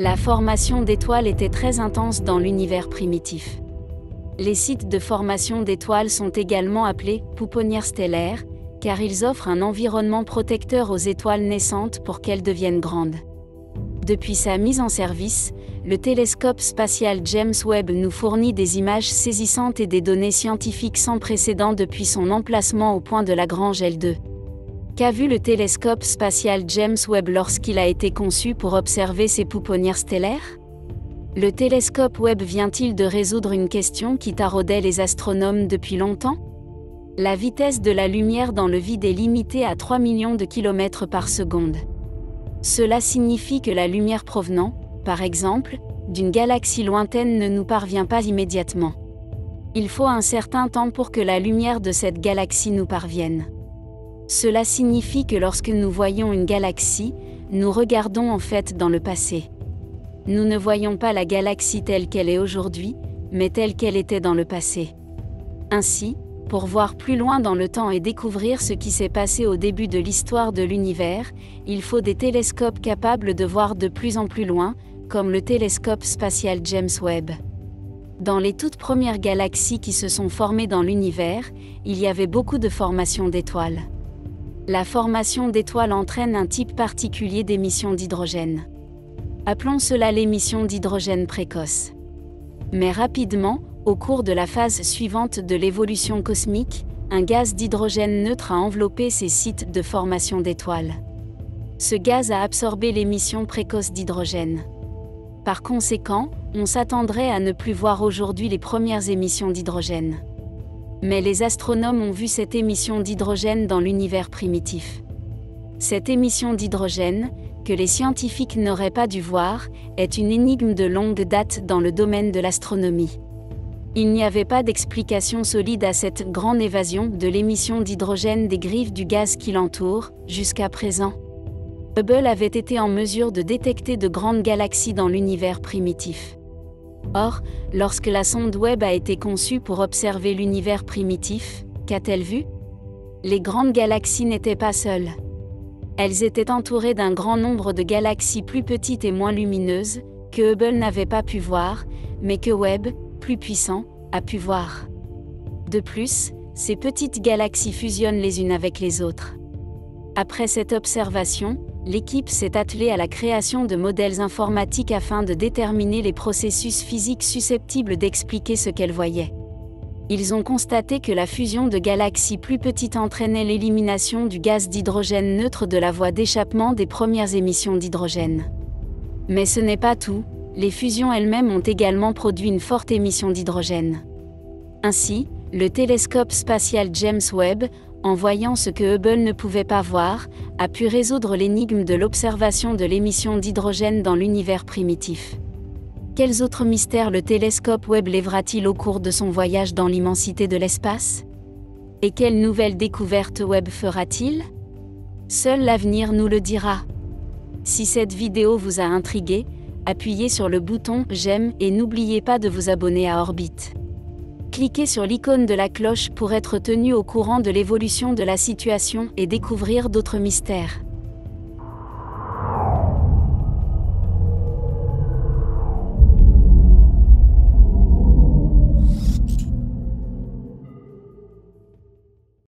La formation d'étoiles était très intense dans l'univers primitif. Les sites de formation d'étoiles sont également appelés pouponnières stellaires, car ils offrent un environnement protecteur aux étoiles naissantes pour qu'elles deviennent grandes. Depuis sa mise en service, le télescope spatial James Webb nous fournit des images saisissantes et des données scientifiques sans précédent depuis son emplacement au point de Lagrange L2. Qu'a vu le télescope spatial James Webb lorsqu'il a été conçu pour observer ces pouponnières stellaires? Le télescope Webb vient-il de résoudre une question qui taraudait les astronomes depuis longtemps? La vitesse de la lumière dans le vide est limitée à 3 millions de kilomètres par seconde. Cela signifie que la lumière provenant, par exemple, d'une galaxie lointaine ne nous parvient pas immédiatement. Il faut un certain temps pour que la lumière de cette galaxie nous parvienne. Cela signifie que lorsque nous voyons une galaxie, nous regardons en fait dans le passé. Nous ne voyons pas la galaxie telle qu'elle est aujourd'hui, mais telle qu'elle était dans le passé. Ainsi, pour voir plus loin dans le temps et découvrir ce qui s'est passé au début de l'histoire de l'univers, il faut des télescopes capables de voir de plus en plus loin, comme le télescope spatial James Webb. Dans les toutes premières galaxies qui se sont formées dans l'univers, il y avait beaucoup de formations d'étoiles. La formation d'étoiles entraîne un type particulier d'émission d'hydrogène. Appelons cela l'émission d'hydrogène précoce. Mais rapidement, au cours de la phase suivante de l'évolution cosmique, un gaz d'hydrogène neutre a enveloppé ces sites de formation d'étoiles. Ce gaz a absorbé l'émission précoce d'hydrogène. Par conséquent, on s'attendrait à ne plus voir aujourd'hui les premières émissions d'hydrogène. Mais les astronomes ont vu cette émission d'hydrogène dans l'univers primitif. Cette émission d'hydrogène, que les scientifiques n'auraient pas dû voir, est une énigme de longue date dans le domaine de l'astronomie. Il n'y avait pas d'explication solide à cette grande évasion de l'émission d'hydrogène des griffes du gaz qui l'entoure, jusqu'à présent. Hubble avait été en mesure de détecter de grandes galaxies dans l'univers primitif. Or, lorsque la sonde Webb a été conçue pour observer l'univers primitif, qu'a-t-elle vu? Les grandes galaxies n'étaient pas seules. Elles étaient entourées d'un grand nombre de galaxies plus petites et moins lumineuses, que Hubble n'avait pas pu voir, mais que Webb, plus puissant, a pu voir. De plus, ces petites galaxies fusionnent les unes avec les autres. Après cette observation, l'équipe s'est attelée à la création de modèles informatiques afin de déterminer les processus physiques susceptibles d'expliquer ce qu'elle voyait. Ils ont constaté que la fusion de galaxies plus petites entraînait l'élimination du gaz d'hydrogène neutre de la voie d'échappement des premières émissions d'hydrogène. Mais ce n'est pas tout, les fusions elles-mêmes ont également produit une forte émission d'hydrogène. Ainsi, le télescope spatial James Webb, en voyant ce que Hubble ne pouvait pas voir, a pu résoudre l'énigme de l'observation de l'émission d'hydrogène dans l'univers primitif. Quels autres mystères le télescope Webb lèvera-t-il au cours de son voyage dans l'immensité de l'espace? Et quelles nouvelles découvertes Webb fera-t-il? Seul l'avenir nous le dira. Si cette vidéo vous a intrigué, appuyez sur le bouton « J'aime » et n'oubliez pas de vous abonner à Orbit. Cliquez sur l'icône de la cloche pour être tenu au courant de l'évolution de la situation et découvrir d'autres mystères.